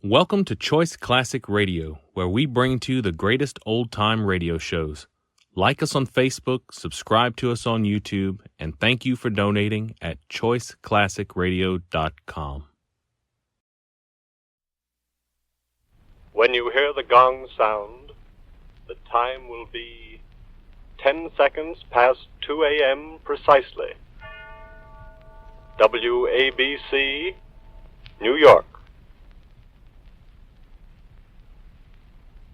Welcome to Choice Classic Radio, where we bring to you the greatest old-time radio shows. Like us on Facebook, subscribe to us on YouTube, and thank you for donating at choiceclassicradio.com. When you hear the gong sound, the time will be 10 seconds past 2 a.m. precisely. WABC, New York.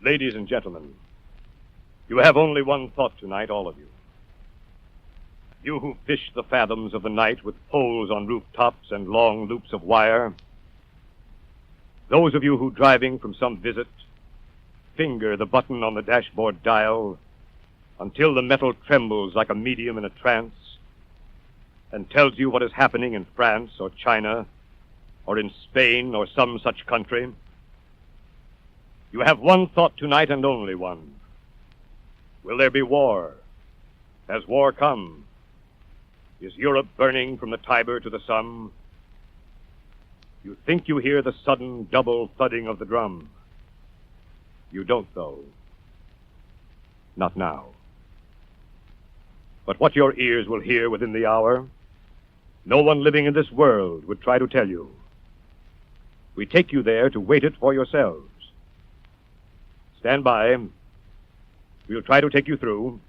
Ladies and gentlemen, you have only one thought tonight, all of you. You who fish the fathoms of the night with poles on rooftops and long loops of wire. Those of you who, driving from some visit, finger the button on the dashboard dial until the metal trembles like a medium in a trance and tells you what is happening in France or China or in Spain or some such country. You have one thought tonight and only one. Will there be war? Has war come? Is Europe burning from the Tiber to the Somme? You think you hear the sudden double thudding of the drum. You don't, though. Not now. But what your ears will hear within the hour, no one living in this world would try to tell you. We take you there to wait it for yourselves. Stand by. We'll try to take you through.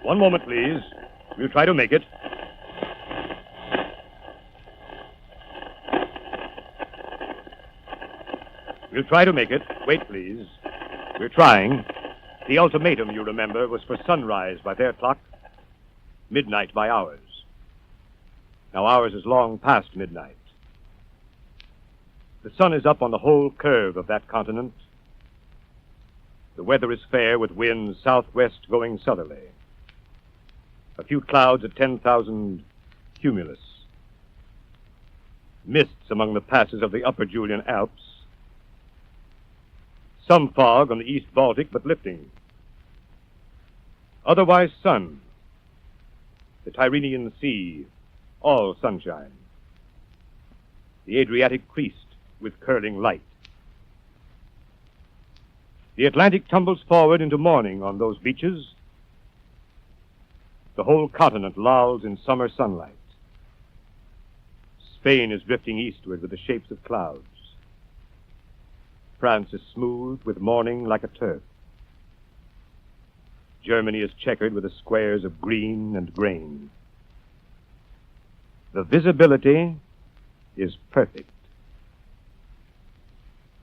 One moment, please. We'll try to make it. We'll try to make it. Wait, please. We're trying. The ultimatum, you remember, was for sunrise by their clock, midnight by ours. Now ours is long past midnight. The sun is up on the whole curve of that continent. The weather is fair with winds southwest going southerly. A few clouds at 10,000 cumulus. Mists among the passes of the upper Julian Alps. Some fog on the East Baltic, but lifting. Otherwise sun. The Tyrrhenian Sea, all sunshine. The Adriatic creased with curling light. The Atlantic tumbles forward into morning on those beaches. The whole continent lolls in summer sunlight. Spain is drifting eastward with the shapes of clouds. France is smooth with morning like a turf. Germany is checkered with the squares of green and grain. The visibility is perfect.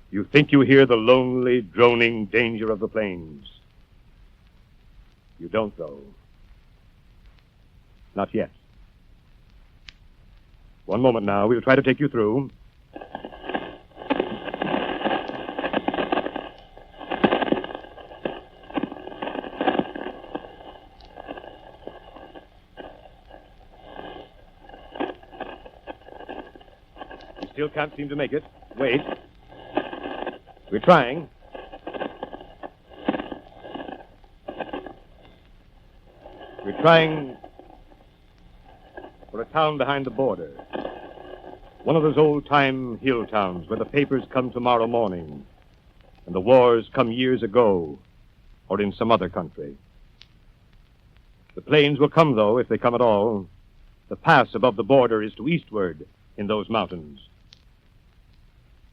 You think you hear the lonely, droning danger of the plains. You don't, though. Not yet. One moment now. We'll try to take you through. You still can't seem to make it. Wait. We're trying. We're trying for a town behind the border. One of those old-time hill towns where the papers come tomorrow morning and the wars come years ago or in some other country. The planes will come, though, if they come at all. The pass above the border is to eastward in those mountains.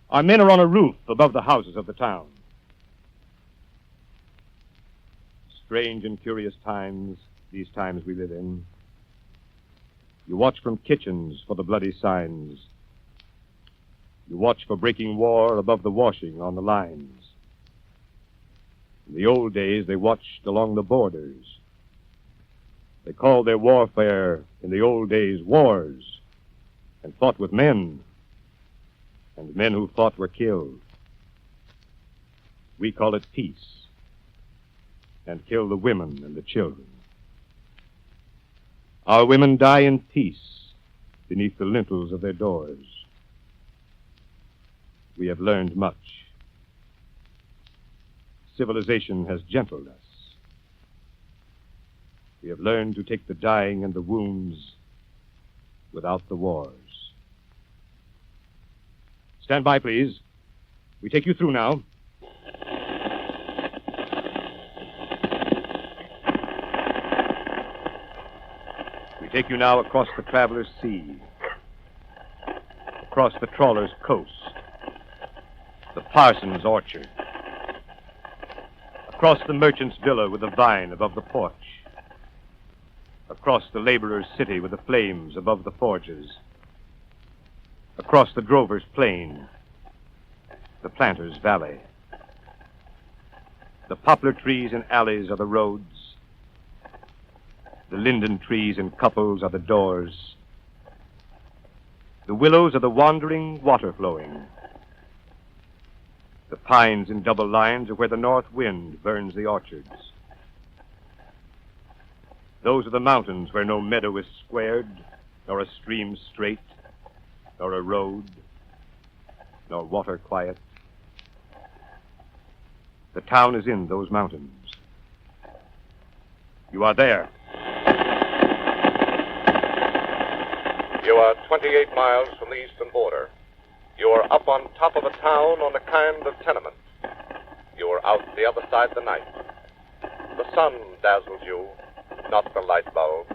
Our men are on a roof above the houses of the town. Strange and curious times, these times we live in. You watch from kitchens for the bloody signs. You watch for breaking war above the washing on the lines. In the old days, they watched along the borders. They called their warfare in the old days wars and fought with men. And men who fought were killed. We call it peace, and kill the women and the children. Our women die in peace beneath the lintels of their doors. We have learned much. Civilization has gentled us. We have learned to take the dying and the wounds without the wars. Stand by, please. We take you through now. We take you now across the traveler's sea, across the trawler's coast, the parson's orchard, across the merchant's villa with the vine above the porch, across the laborer's city with the flames above the forges, across the drover's plain, the planter's valley. The poplar trees and alleys are the roads. The linden trees and couples are the doors. The willows are the wandering water flowing. The pines in double lines are where the north wind burns the orchards. Those are the mountains where no meadow is squared, nor a stream straight, nor a road, nor water quiet. The town is in those mountains. You are there. You are 28 miles from the eastern border. You are up on top of a town on a kind of tenement. You are out the other side of the night. The sun dazzles you, not the light bulb.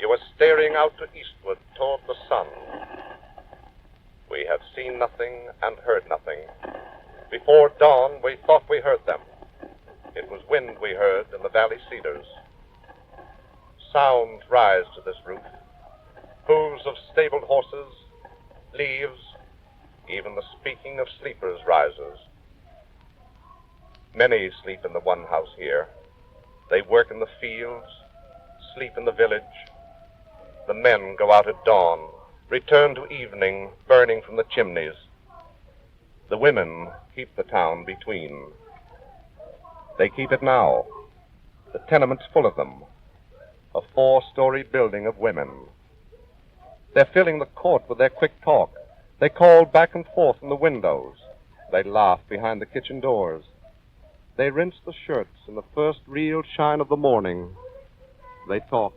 You are staring out to eastward toward the sun. We have seen nothing and heard nothing. Before dawn, we thought we heard them. It was wind we heard in the valley cedars. Sounds rise to this roof. Hooves of stabled horses, leaves, even the speaking of sleepers rises. Many sleep in the one house here. They work in the fields, sleep in the village. The men go out at dawn, return to evening, burning from the chimneys. The women keep the town between. They keep it now. The tenement's full of them. A 4-story building of women. They're filling the court with their quick talk. They call back and forth from the windows. They laugh behind the kitchen doors. They rinse the shirts in the first real shine of the morning. They talk,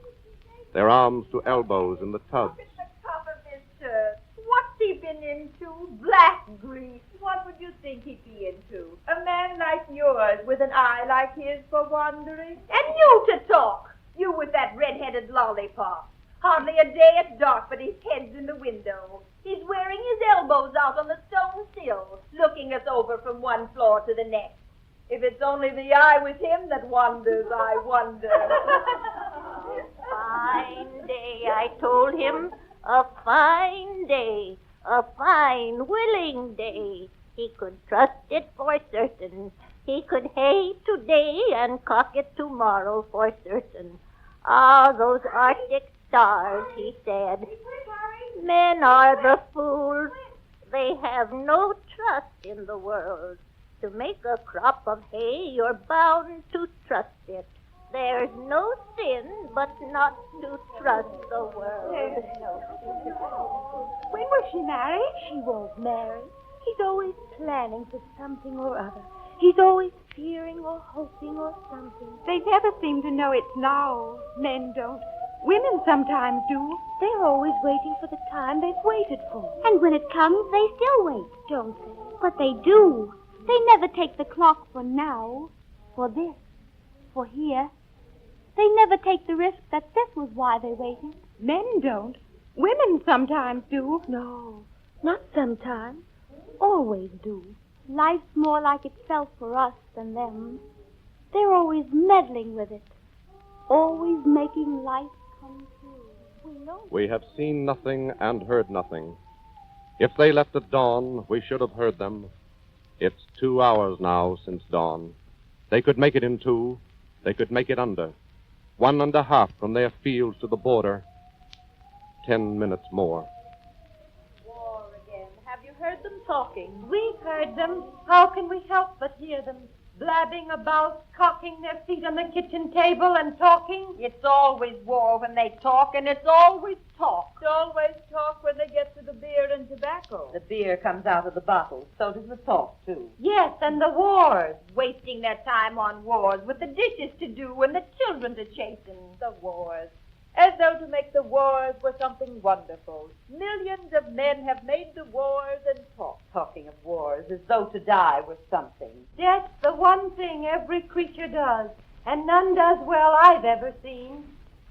their arms to elbows in the tubs. Look at the top of his shirt. What's he been into? Black grease. What would you think he'd be into? A man like yours with an eye like his for wandering? And you to talk. You with that red-headed lollipop. Hardly a day at dark, but his head's in the window. He's wearing his elbows out on the stone sill, looking us over from one floor to the next. If it's only the eye with him that wanders, I wonder. Fine day, I told him. A fine day. A fine, willing day. He could trust it for certain. He could hay today and cock it tomorrow for certain. Ah, those Arctic stars, he said. Men are the fools. They have no trust in the world. To make a crop of hay, you're bound to trust it. There's no sin but not to trust the world. When will she marry? She won't marry. He's always planning for something or other. He's always fearing or hoping or something. They never seem to know it's now. Men don't. Women sometimes do. They're always waiting for the time they've waited for. And when it comes, they still wait, don't they? But they do. They never take the clock for now, for this, for here. They never take the risk that this was why they waited. Men don't. Women sometimes do. No, not sometimes. Always do. Life's more like itself for us than them. They're always meddling with it. Always making life come true. We know. We have seen nothing and heard nothing. If they left at dawn, we should have heard them. It's 2 hours now since dawn. They could make it in 2. They could make it under. 1.5 from their fields to the border. 10 minutes more. War again. Have you heard them talking? We've heard them. How can we help but hear them? Blabbing about, cocking their feet on the kitchen table and talking. It's always war when they talk, and it's always talk. It's always talk when they get to the beer and tobacco. The beer comes out of the bottle. So does the talk, too. Yes, and the wars. Wasting their time on wars with the dishes to do and the children to chasten. The wars. as though to make the wars were something wonderful. Millions of men have made the wars and talking of wars, as though to die was something. Death's the one thing every creature does, and none does well I've ever seen.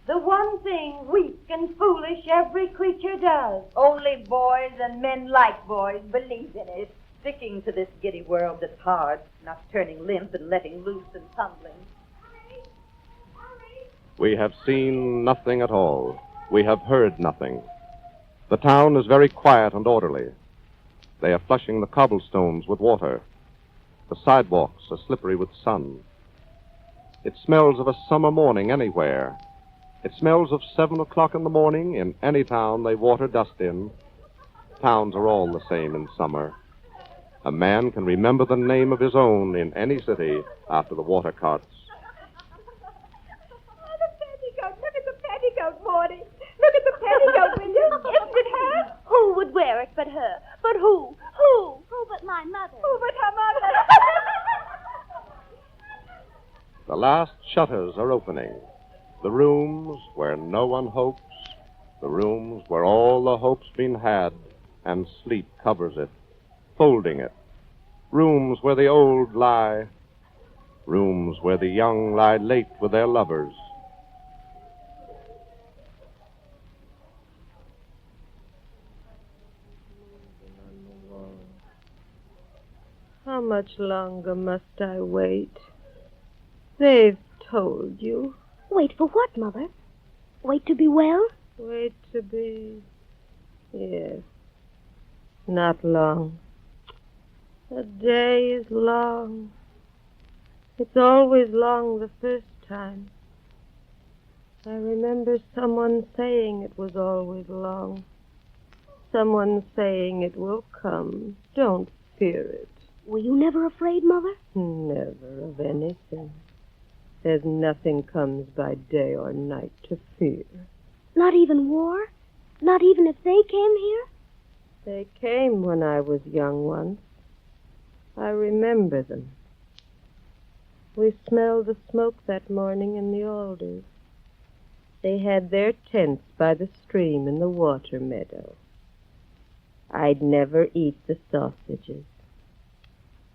The one thing weak and foolish every creature does. Only boys and men like boys believe in it. Sticking to this giddy world that's hard, not turning limp and letting loose and tumbling. We have seen nothing at all. We have heard nothing. The town is very quiet and orderly. They are flushing the cobblestones with water. The sidewalks are slippery with sun. It smells of a summer morning anywhere. It smells of 7 o'clock in the morning in any town they water dust in. Towns are all the same in summer. A man can remember the name of his own in any city after the water carts. Look at the petticoat, Morty. Look at the petticoat, will you? Isn't it her? Who would wear it but her? But who? Who? Who but my mother? Who but her mother? The last shutters are opening. The rooms where no one hopes, the rooms where all the hope's been had, and sleep covers it, folding it. Rooms where the old lie, rooms where the young lie late with their lovers. How much longer must I wait? They've told you. Wait for what, Mother? Wait to be well? Wait to be... Yes. Not long. A day is long. It's always long the first time. I remember someone saying it was always long. Someone saying it will come. Don't fear it. Were you never afraid, Mother? Never of anything. There's nothing comes by day or night to fear. Not even war? Not even if they came here? They came when I was young once. I remember them. We smelled the smoke that morning in the alders. They had their tents by the stream in the water meadow. I'd never eat the sausages.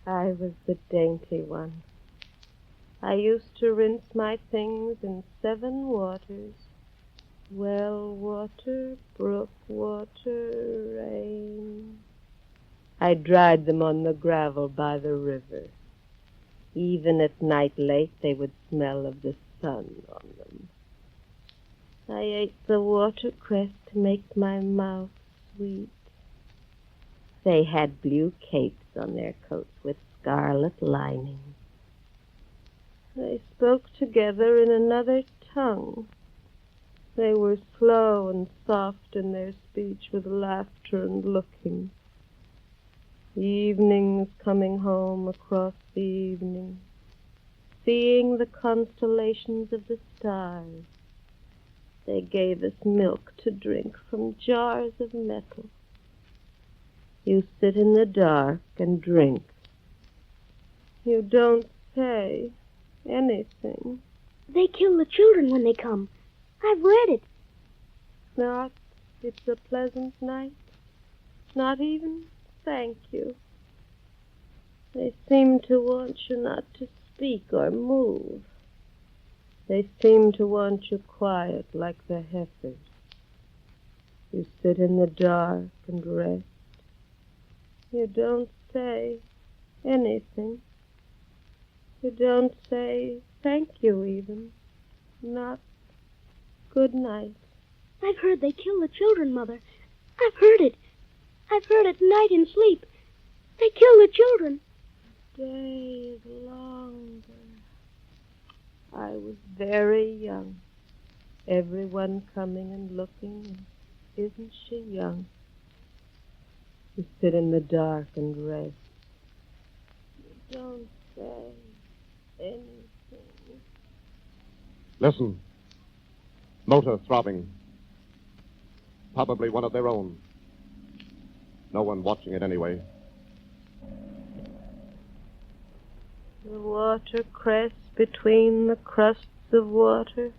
I was the dainty one. I used to rinse my things in 7 waters. Well water, brook water, rain. I dried them on the gravel by the river. Even at night late they would smell of the sun on them. I ate the watercress to make my mouth sweet. They had blue capes on their coats with scarlet lining. They spoke together in another tongue. They were slow and soft in their speech with laughter and looking. Evenings coming home across the evening, seeing the constellations of the stars. They gave us milk to drink from jars of metal. You sit in the dark and drink. You don't say anything. They kill the children when they come. I've read it. Not, it's a pleasant night. Not even thank you. They seem to want you not to speak or move. They seem to want you quiet like the heifers. You sit in the dark and rest. You don't say anything. You don't say thank you even. Not good night. I've heard they kill the children, Mother. I've heard it. I've heard it night in sleep. They kill the children. Day is longer. I was very young. Everyone coming and looking. Isn't she young? You sit in the dark and rest. You don't say anything. Listen. Motor throbbing. Probably one of their own. No one watching it anyway. The water crests between the crusts of water.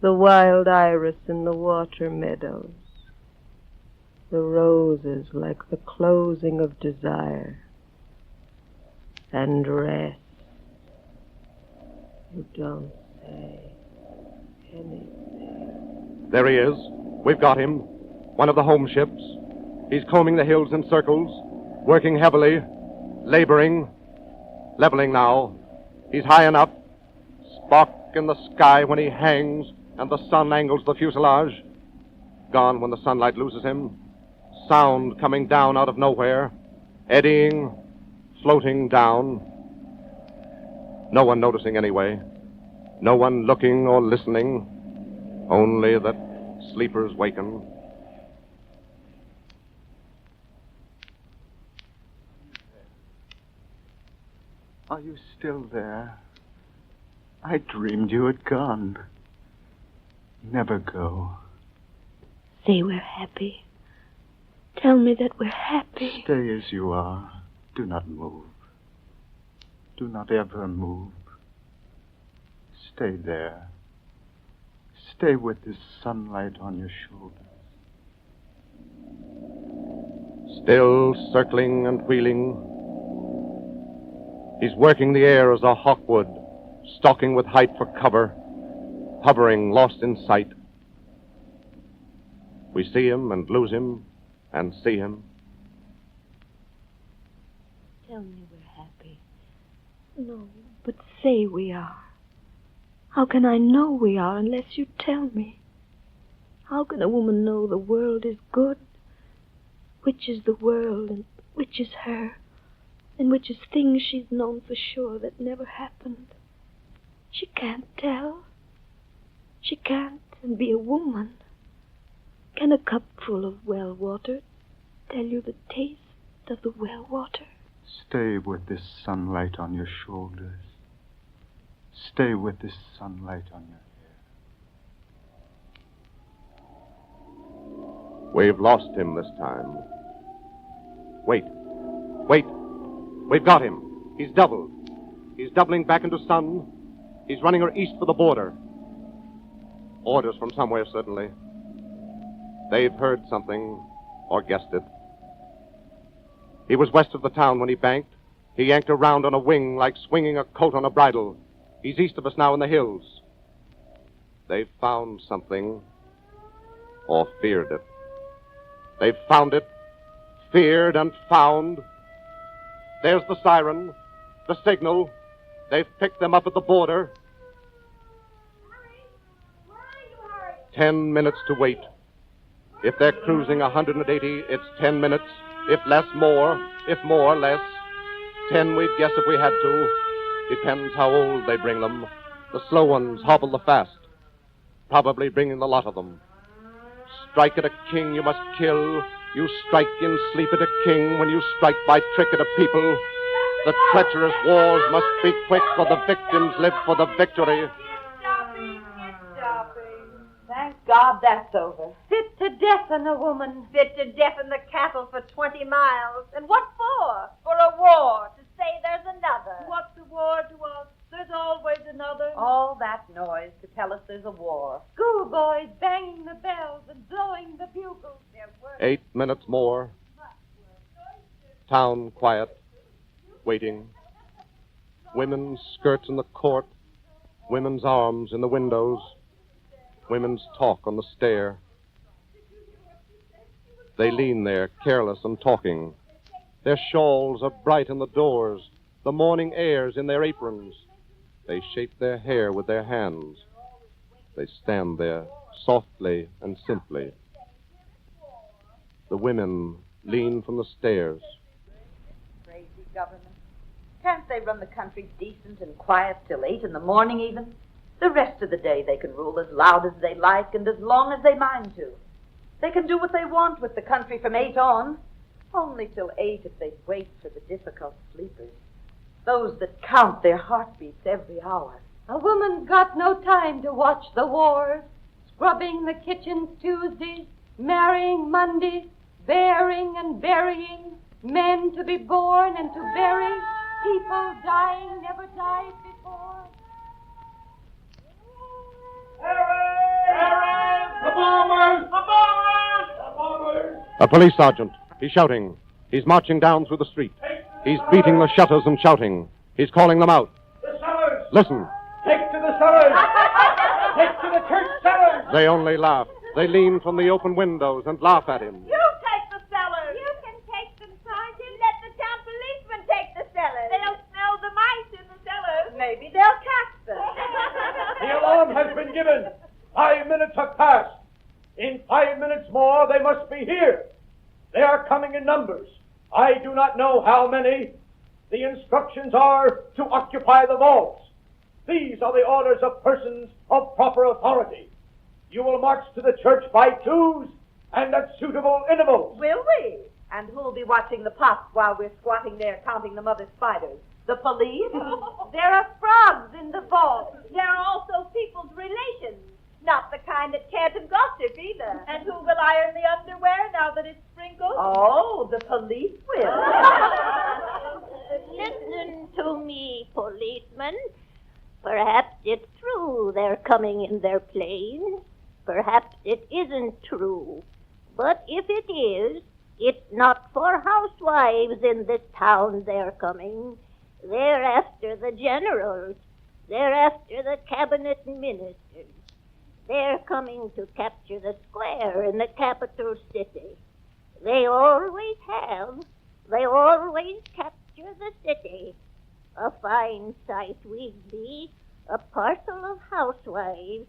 the wild iris in the water meadows, the roses like the closing of desire, and rest. You don't say anything. There he is. We've got him. One of the home ships. He's combing the hills in circles, working heavily, laboring, leveling now. He's high enough. Spark in the sky when he hangs and the sun angles the fuselage. Gone when the sunlight loses him. Sound coming down out of nowhere, eddying, floating down. No one noticing anyway. No one looking or listening. Only that sleepers waken. Are you still there? I dreamed you had gone. Never go. Say we're happy. Tell me that we're happy. Stay as you are. Do not move. Do not ever move. Stay there. Stay with this sunlight on your shoulders. Still circling and wheeling. He's working the air as a hawk would, stalking with height for cover, hovering, lost in sight. We see him and lose him and see him. Tell me we're happy. No, but say we are. How can I know we are unless you tell me? How can a woman know the world is good? Which is the world and which is her? And which is things she's known for sure that never happened? She can't tell. She can't and be a woman. Can a cup full of well water tell you the taste of the well water? Stay with this sunlight on your shoulders. Stay with this sunlight on your hair. We've lost him this time. Wait. Wait. We've got him. He's doubled. He's doubling back into sun. He's running her east for the border. Orders from somewhere, certainly. They've heard something, or guessed it. He was west of the town when he banked. He yanked around on a wing like swinging a coat on a bridle. He's east of us now in the hills. They've found something, or feared it. They've found it, feared and found. There's the siren, the signal. They've picked them up at the border. Hurry! Where are you, Harry? 10 minutes to wait. If they're cruising 180, it's 10 minutes. If less, more. If more, less. 10 we'd guess if we had to. Depends how old they bring them. The slow ones hobble the fast. Probably bringing the lot of them. Strike at a king you must kill. You strike in sleep at a king when you strike by trick at a people. The treacherous wars must be quick, for the victims live for the victory. It's stopping. Thank God that's over. Fit to deafen a woman. Fit to deafen the cattle for 20 miles. And what for? For a war. To say there's another. What's a war to us? There's always another. All that noise to tell us there's a war. Schoolboys banging the bells and blowing the bugles. 8 minutes more. Town quiet. Waiting. Women's skirts in the court. Women's arms in the windows. Women's talk on the stair. They lean there, careless and talking. Their shawls are bright in the doors. The morning air's in their aprons. They shape their hair with their hands. They stand there, softly and simply. The women lean from the stairs. Crazy government. Can't they run the country decent and quiet till 8 in the morning even? The rest of the day they can rule as loud as they like and as long as they mind to. They can do what they want with the country from 8 on. Only till 8 if they wait for the difficult sleepers. Those that count their heartbeats every hour. A woman's got no time to watch the wars. Scrubbing the kitchens Tuesdays, marrying Mondays, bearing and burying, men to be born and to bury, people dying never died before. Harry! bombers! The bombers! The bombers! A police sergeant. He's shouting. He's marching down through the street. He's beating the shutters and shouting. He's calling them out. The cellars! Listen. Take to the cellars! Take to the church cellars! They only laugh. They lean from the open windows and laugh at him. You take the cellars. You can take them, Sergeant. Let the town policemen take the cellars. They'll smell the mice in the cellars. Maybe they'll catch them. The alarm has been given. 5 minutes have passed. In 5 minutes more, they must be here. They are coming in numbers. I do not know how many. The instructions are to occupy the vaults. These are the orders of persons of proper authority. You will march to the church by twos and at suitable intervals. Will we? And who'll be watching the pots while we're squatting there counting the mother spiders? The police? There are frogs in the vault. There are also people's relations. Not the kind that can't and gossip either. And who will iron the underwear now that it's sprinkled? Oh, the police will. Listen to me, policeman. Perhaps it's true they're coming in their plane. Perhaps it isn't true. But if it is, it's not for housewives in this town they're coming. They're after the generals. They're after the cabinet ministers. They're coming to capture the square in the capital city. They always have. They always capture the city. A fine sight we'd be, a parcel of housewives,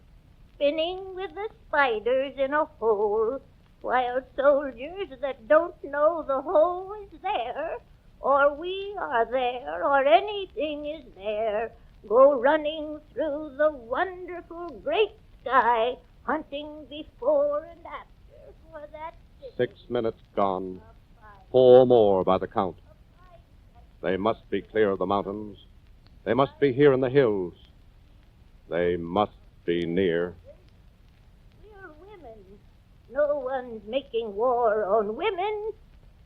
spinning with the spiders in a hole, while soldiers that don't know the hole is there, or we are there, or anything is there, go running through the wonderful great sky, hunting before and after for that city. 6 minutes gone. 4 more by the count. They must be clear of the mountains. They must be here in the hills. They must be near. We're women. No one's making war on women.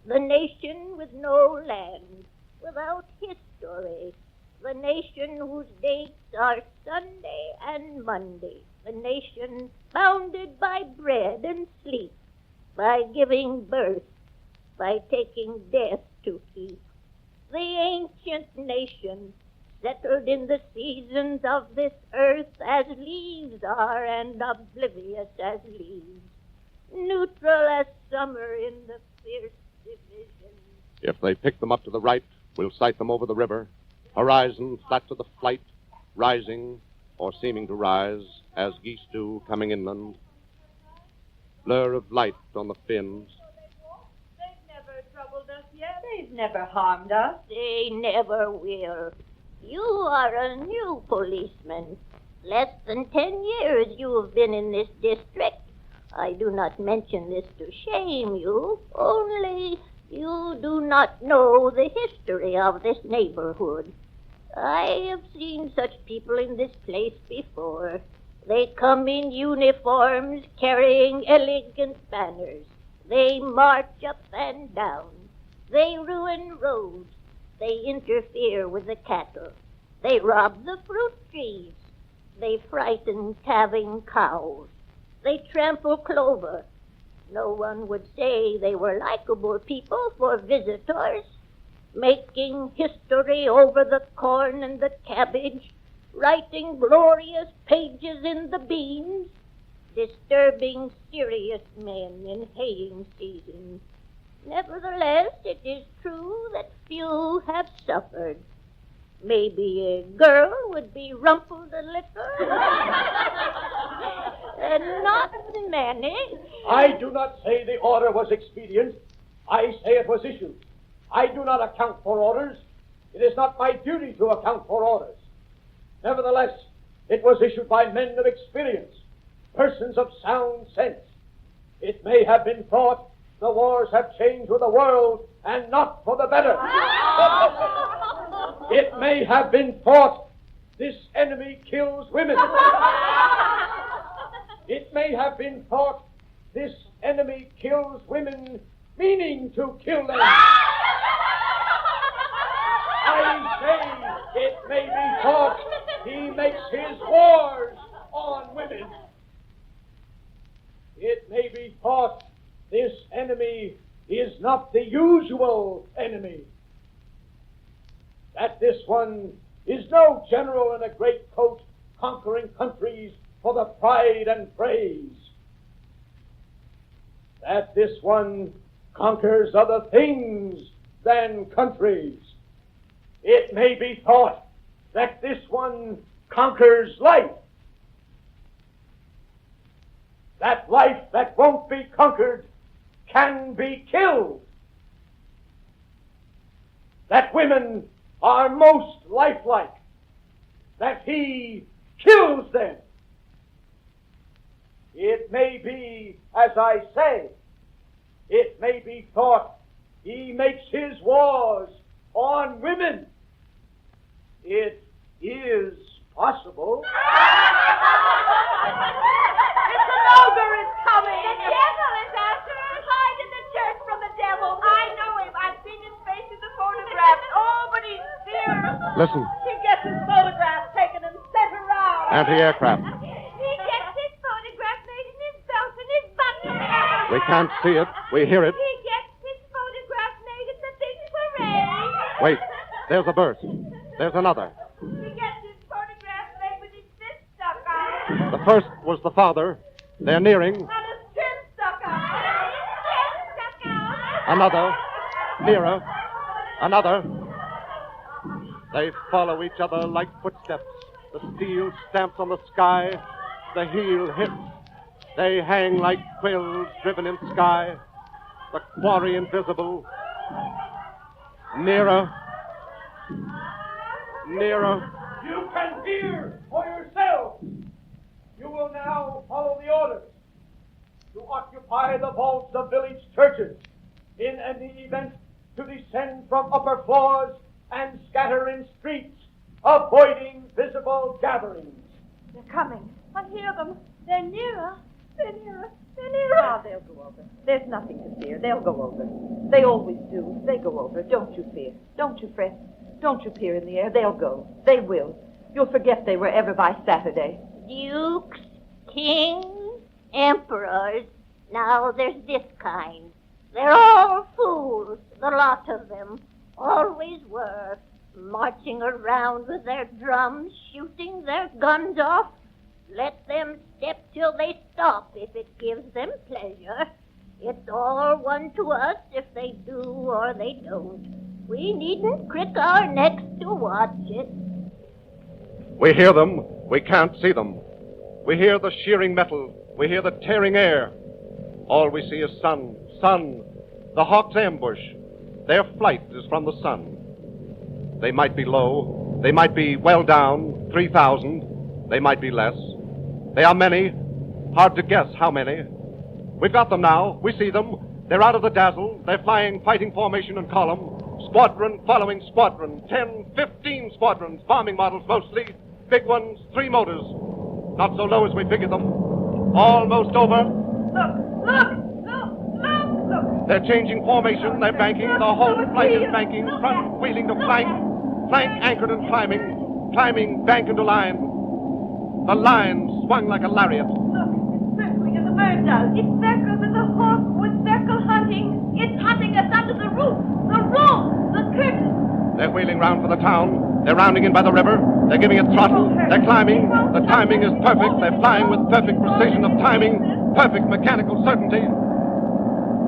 The nation with no land, without history. The nation whose dates are Sunday and Monday. The nation bounded by bread and sleep, by giving birth, by taking death to keep. The ancient nation, settled in the seasons of this earth as leaves are and oblivious as leaves, neutral as summer in the fierce division. If they pick them up to the right, we'll sight them over the river, horizon flat to the flight, rising or seeming to rise as geese do coming inland. Blur of light on the fins. They've never troubled us yet. They've never harmed us. They never will. You are a new policeman. Less than 10 years you have been in this district. I do not mention this to shame you, only you do not know the history of this neighborhood. I have seen such people in this place before. They come in uniforms carrying elegant banners. They march up and down. They ruin roads. They interfere with the cattle. They rob the fruit trees. They frighten calving cows. They trample clover. No one would say they were likable people for visitors, making history over the corn and the cabbage, writing glorious pages in the beans, disturbing serious men in haying season. Nevertheless, it is true that few have suffered. Maybe a girl would be rumpled a little, and not many. I do not say the order was expedient. I say it was issued. I do not account for orders. It is not my duty to account for orders. Nevertheless, it was issued by men of experience, persons of sound sense. It may have been thought the wars have changed with the world and not for the better. It may have been thought this enemy kills women. It may have been thought this enemy kills women, meaning to kill them. I say it may be thought he makes his wars on women. it may be thought this enemy is not the usual enemy. That this one is no general in a great coat conquering countries for the pride and praise. That this one conquers other things than countries. It may be thought that this one conquers life. That life that won't be conquered can be killed. That women are most lifelike. That he kills them. It may be, as I say, it may be thought he makes his wars on women. It is possible. It's an ogre is coming. The devil is after us. Hide in the church from the devil. I know him. I've seen his face in the photographs. Oh, but he's fierce. Listen. He gets his photographs taken and sent around. Anti-aircraft. He gets his photograph made in his belt and his button. We can't see it. We hear it. He gets his photograph made at the big parade. Wait. There's a burst. There's another. He gets his photograph made with his fist stuck out. The first was the father. They're nearing. And his chin stuck out. His chin stuck out. Another. Nearer. Another. They follow each other like footsteps. The steel stamps on the sky. The heel hits. They hang like quills driven in sky. The quarry invisible. Nearer. Nearer. You can hear for yourself. You will now follow the orders to occupy the vaults of village churches, in any event to descend from upper floors and scatter in streets, avoiding visible gatherings. They're coming. I hear them. They're nearer. They're nearer. They're nearer. Ah, they'll go over. There's nothing to fear. They'll go over. They always do. They go over. Don't you fear. Don't you fret. Don't you peer in the air. They'll go. They will. You'll forget they were ever by Saturday. Dukes, kings, emperors. Now there's this kind. They're all fools, the lot of them. Always were. Marching around with their drums, shooting their guns off. Let them step till they stop if it gives them pleasure. It's all one to us if they do or they don't. We needn't crick our necks to watch it. We hear them. We can't see them. We hear the shearing metal. We hear the tearing air. All we see is sun. Sun. The hawk's ambush. Their flight is from the sun. They might be low. They might be well down, 3,000. They might be less. They are many. Hard to guess how many. We've got them now. We see them. They're out of the dazzle. They're flying fighting formation and column. Squadron following squadron. 10, 15 squadrons. Bombing models mostly. Big ones, 3 motors. Not so low as we figured them. Almost over. Look. They're changing formation. They're banking. The whole flight is banking. Front wheeling to flank. Flank anchored and climbing. Climbing bank into line. The line swung like a lariat. Look, it's circling as a bird does. It circles as a hawk would circle hunting. It's hunting us under the roof. The curtain. They're wheeling round for the town. They're rounding in by the river. They're giving it throttle. They're climbing. The timing is perfect. They're flying with perfect precision of timing. Perfect mechanical certainty.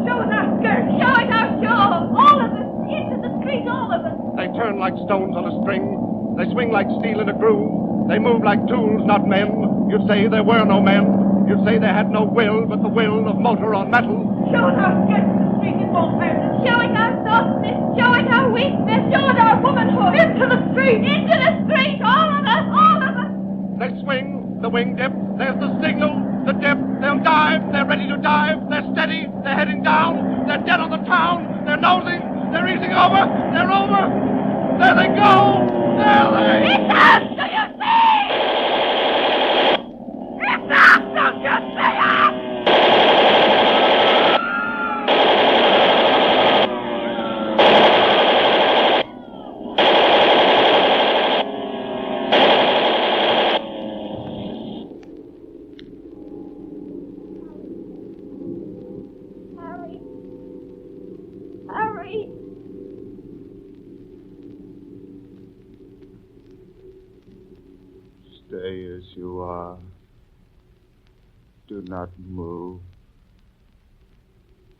Show us our skirts. Show us our shawls. All of us. Into the street, all of us. They turn like stones on a string. They swing like steel in a groove. They move like tools, not men. You'd say there were no men. You'd say they had no will but the will of motor on metal. Show us our skirts in the street, it won't hurt us. Show us our softness. Show us our weakness. Show us our womanhood. Into the street. Into the street. All of us. All of us. They swing. The wing dip. There's the signal. The dip. They'll dive. They're ready to dive. They're steady. They're heading down. They're dead on the town. They're nosing. They're easing over. They're over. There they go. There they... It's us. Do you see? It's us. Don't you see us? Stay as you are. Do not move.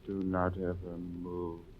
Do not ever move.